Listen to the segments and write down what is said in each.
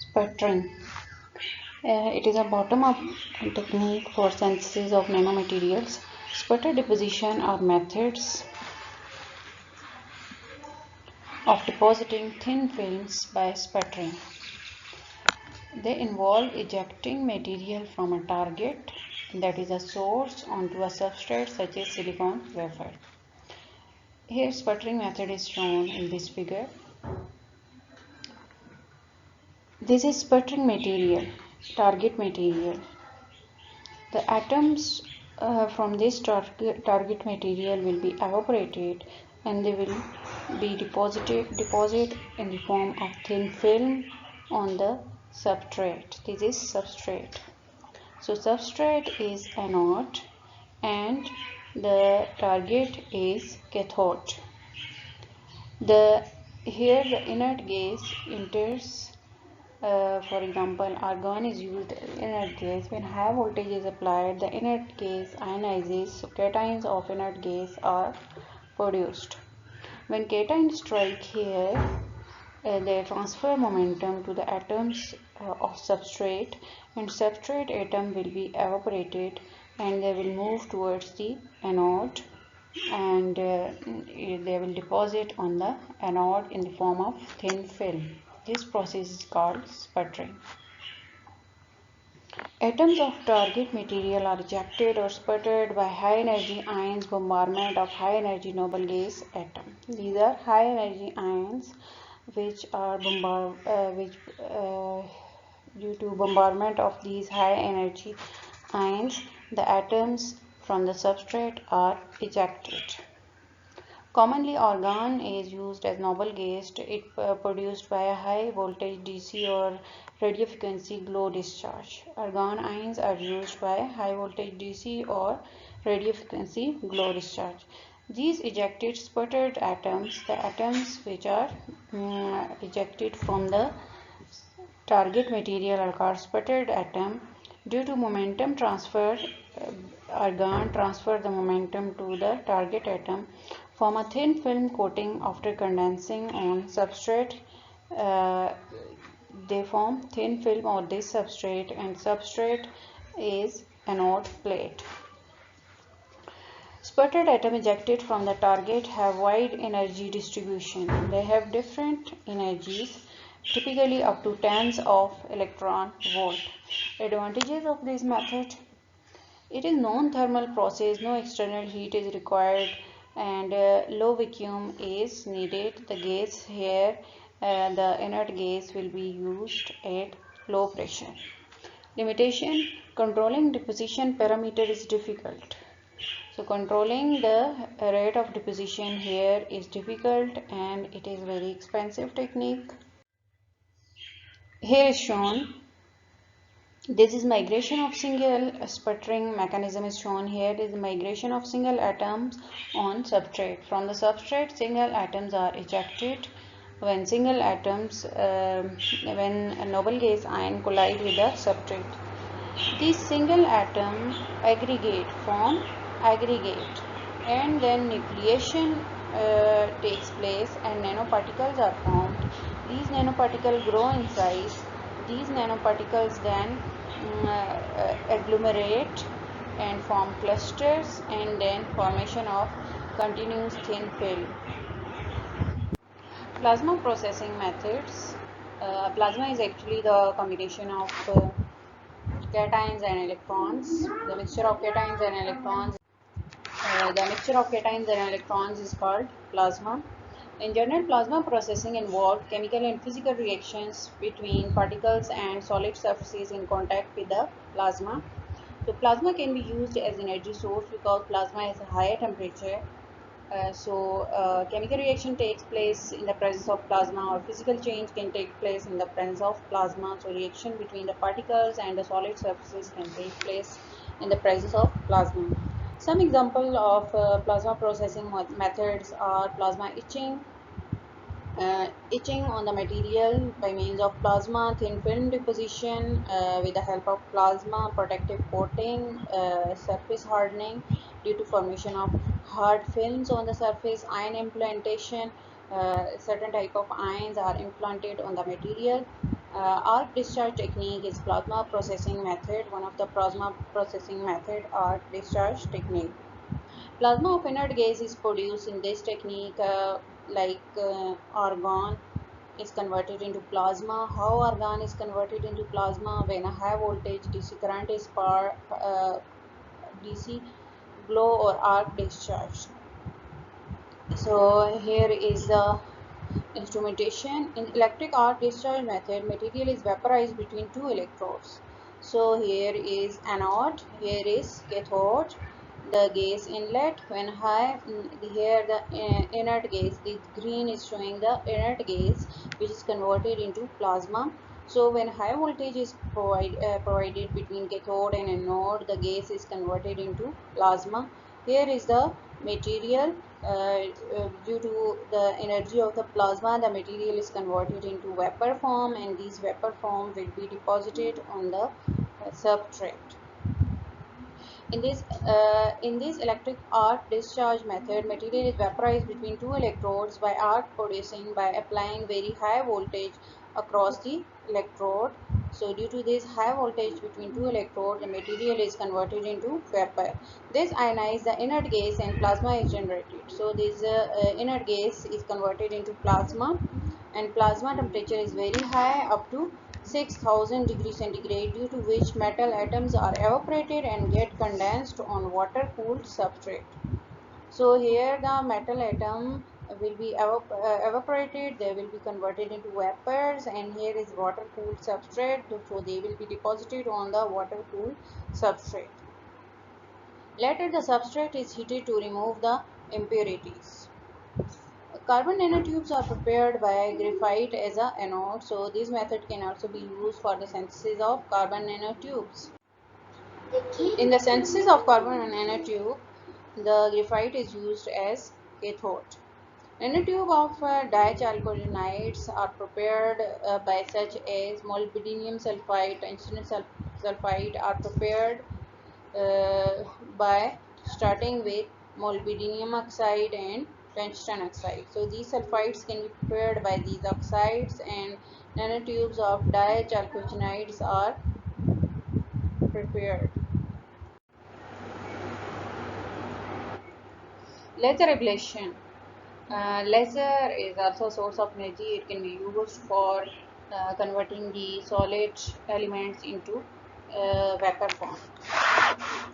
Sputtering. It is a bottom-up technique for synthesis of nanomaterials. Sputter deposition are methods of depositing thin films by sputtering. They involve ejecting material from a target, that is a source, onto a substrate such as silicon wafer. Here sputtering method is shown in this figure. This is sputtering material, target material. The atoms from this target material will be evaporated and they will be deposited in the form of thin film on the substrate. This is substrate. So substrate is anode and the target is cathode. Here the inert gas enters. For example, argon is used as inert gas. When high voltage is applied, the inert gas ionizes, so cations of inert gas are produced. When cations strike here, they transfer momentum to the atoms of substrate, and substrate atom will be evaporated and they will move towards the anode, and they will deposit on the anode in the form of thin film. This process is called sputtering. Atoms of target material are ejected or sputtered by high energy ions bombardment of high energy noble gas atom. These are high energy ions which are due to bombardment of these high energy ions, the atoms from the substrate are ejected. Commonly, argon is used as noble gas. It produced by a high voltage DC or radio frequency glow discharge. Argon ions are used by high voltage DC or radio frequency glow discharge. These ejected sputtered atoms, the atoms which are ejected from the target material are called sputtered atom. Due to momentum transfer, argon transfer the momentum to the target atom, form a thin film coating after condensing on substrate. They form thin film on this substrate, and substrate is anode plate. Sputtered atom ejected from the target have wide energy distribution. They have different energies, typically up to tens of electron volt. Advantages of this method: it is non-thermal process, no external heat is required, and low vacuum is needed. The gas here, the inert gas will be used at low pressure. Limitation: controlling deposition parameter is difficult. So controlling the rate of deposition here is difficult and it is very expensive technique. Here is shown. This is migration of single sputtering mechanism is shown here. This is migration of single atoms on substrate. From the substrate, single atoms are ejected. When single atoms, when a noble gas ion collide with the substrate, these single atoms form aggregate, and then nucleation takes place and nanoparticles are formed. These nanoparticles grow in size. These nanoparticles then agglomerate and form clusters, and then formation of continuous thin film. Plasma processing methods. Plasma is actually the combination of cations and electrons. The mixture of cations and electrons is called plasma. In general, plasma processing involves chemical and physical reactions between particles and solid surfaces in contact with the plasma. So plasma can be used as energy source because plasma has a higher temperature. Chemical reaction takes place in the presence of plasma, or physical change can take place in the presence of plasma. So reaction between the particles and the solid surfaces can take place in the presence of plasma. Some example of plasma processing methods are plasma etching. Etching on the material by means of plasma, thin film deposition with the help of plasma, protective coating, surface hardening due to formation of hard films on the surface, ion implantation. Certain type of ions are implanted on the material. Arc discharge technique is plasma processing method. One of the plasma processing method, arc discharge technique. Plasma of inert gas is produced in this technique, argon is converted into plasma. How argon is converted into plasma? When a high voltage DC current is DC glow or arc discharge. So here is the instrumentation. In electric arc discharge method, material is vaporized between two electrodes. So here is anode, here is cathode. The gas inlet when high, here the inert gas, the green is showing the inert gas which is converted into plasma. So when high voltage is provided between cathode and anode, the gas is converted into plasma. Here is the material. Due to the energy of the plasma, the material is converted into vapor form, and these vapor form will be deposited on the substrate. In this electric arc discharge method, material is vaporized between two electrodes by arc producing by applying very high voltage across the electrode. So due to this high voltage between two electrodes, the material is converted into vapor. This ionizes the inert gas and plasma is generated. So this inert gas is converted into plasma, and plasma temperature is very high, up to 6000 degrees centigrade, due to which metal atoms are evaporated and get condensed on water cooled substrate. So here the metal atom will be evaporated, they will be converted into vapors, and here is water cooled substrate, so they will be deposited on the water cooled substrate. Later the substrate is heated to remove the impurities. Carbon nanotubes are prepared by graphite as a anode, so this method can also be used for the synthesis of carbon nanotubes. In the synthesis of carbon nanotube, the graphite is used as cathode. Nanotube of dichalcogenides are prepared by such as molybdenum sulfide, tungsten sulfide are prepared by starting with molybdenum oxide and tungsten oxide. So these sulfides can be prepared by these oxides, and nanotubes of dichalcogenides are prepared. Laser ablation. Laser is also a source of energy. It can be used for converting the solid elements into vapor form.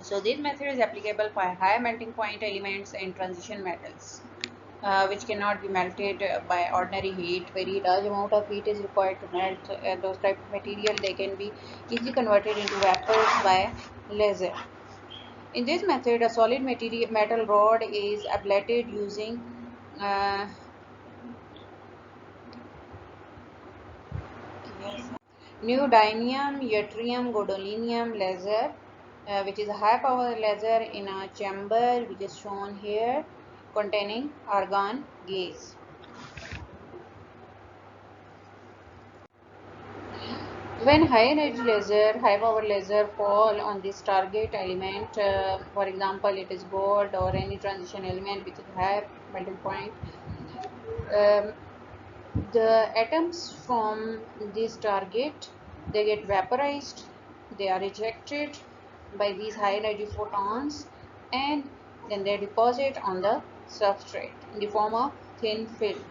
So this method is applicable for high melting point elements and transition metals, which cannot be melted by ordinary heat. Very large amount of heat is required to melt those type of material. They can be easily converted into vapors by laser. In this method, a solid metal rod is ablated using uh, neodymium yttrium gadolinium laser, which is a high power laser in a chamber which is shown here, containing argon gas. When high energy laser, high power laser fall on this target element, for example it is gold or any transition element which is high melting point, um, the atoms from this target, they get vaporized, they are ejected by these high energy photons, and then they deposit on the substrate in the form of thin film.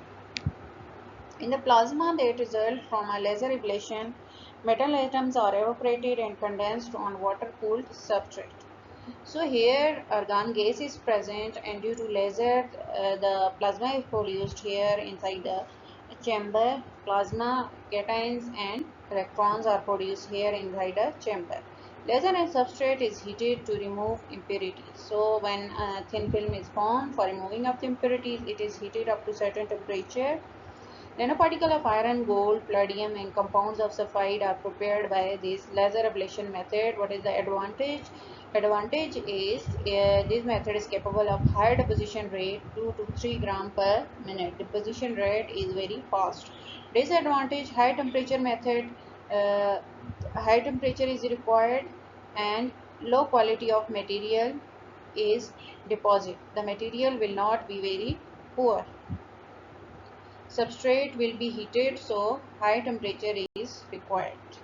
In the plasma that result from a laser ablation, metal atoms are evaporated and condensed on water cooled substrate. So here argon gas is present, and due to laser the plasma is produced here inside the chamber. Plasma cations and electrons are produced here inside the chamber. Laser and substrate is heated to remove impurities. So when thin film is formed, for removing of the impurities, it is heated up to certain temperature. Nanoparticle of iron, gold, palladium, and compounds of sulfide are prepared by this laser ablation method. What is the advantage? Advantage is this method is capable of higher deposition rate, 2 to 3 gram per minute. Deposition rate is very fast. Disadvantage: high temperature method. Uh, High temperature is required, and low quality of material is deposit. The material will not be very poor. Substrate will be heated, so high temperature is required.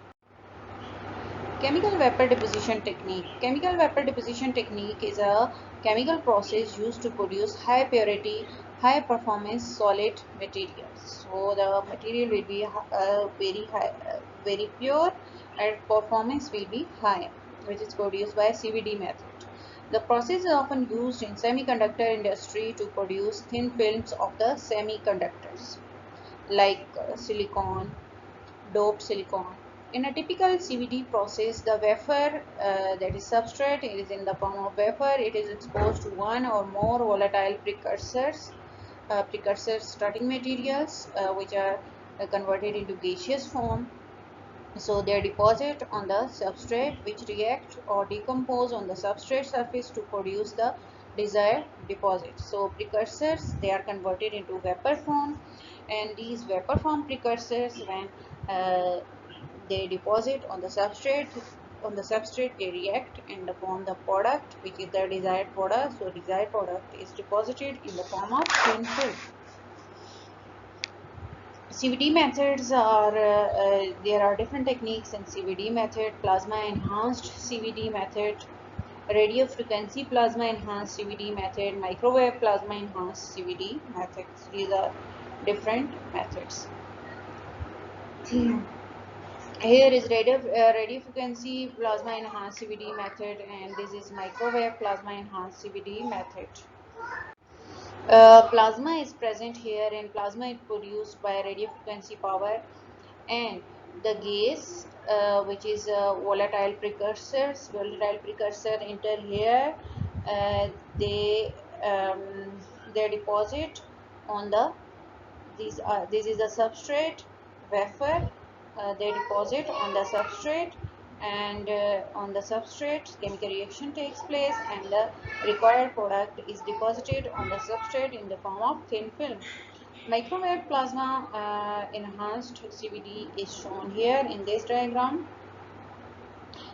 Chemical vapor deposition technique. Chemical vapor deposition technique is a chemical process used to produce high purity, high performance solid materials. So the material will be very pure, and performance will be high, which is produced by CVD method. The process is often used in semiconductor industry to produce thin films of the semiconductors like silicon, doped silicon. In a typical CVD process, the wafer, that is substrate, it is in the form of wafer. It is exposed to one or more volatile precursor starting materials, which are converted into gaseous form. So they are deposited on the substrate, which react or decompose on the substrate surface to produce the desired deposit. So precursors, they are converted into vapor form, and these vapor form precursors, when they deposit on the substrate they react and form the product, which is the desired product. So desired product is deposited in the form of thin film. CVD methods are, there are different techniques in CVD method: plasma enhanced CVD method, radio frequency plasma enhanced CVD method, microwave plasma enhanced CVD methods. These are different methods. Here is radio frequency plasma enhanced CVD method, and this is microwave plasma enhanced CVD method. Plasma is present here, and plasma is produced by radio frequency power, and the gas, which is volatile precursor enter here. They they deposit on the this is the substrate wafer. They deposit on the substrate, and on the substrate chemical reaction takes place, and the required product is deposited on the substrate in the form of thin film. Microwave plasma enhanced CVD is shown here in this diagram.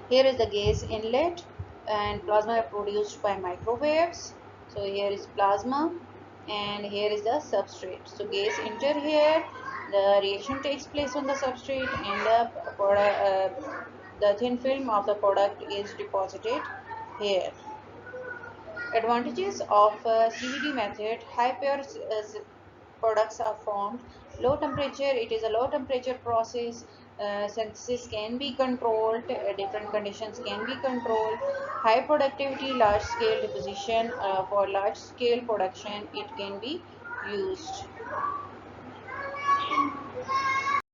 Here is the gas inlet, and plasma produced by microwaves. So here is plasma, and here is the substrate. So gas enter here, the reaction takes place on the substrate, and the thin film of the product is deposited here. Advantages of CVD method: high pure products are formed. Low temperature, it is a low temperature process. Synthesis can be controlled, different conditions can be controlled. High productivity, large scale deposition, for large scale production it can be used.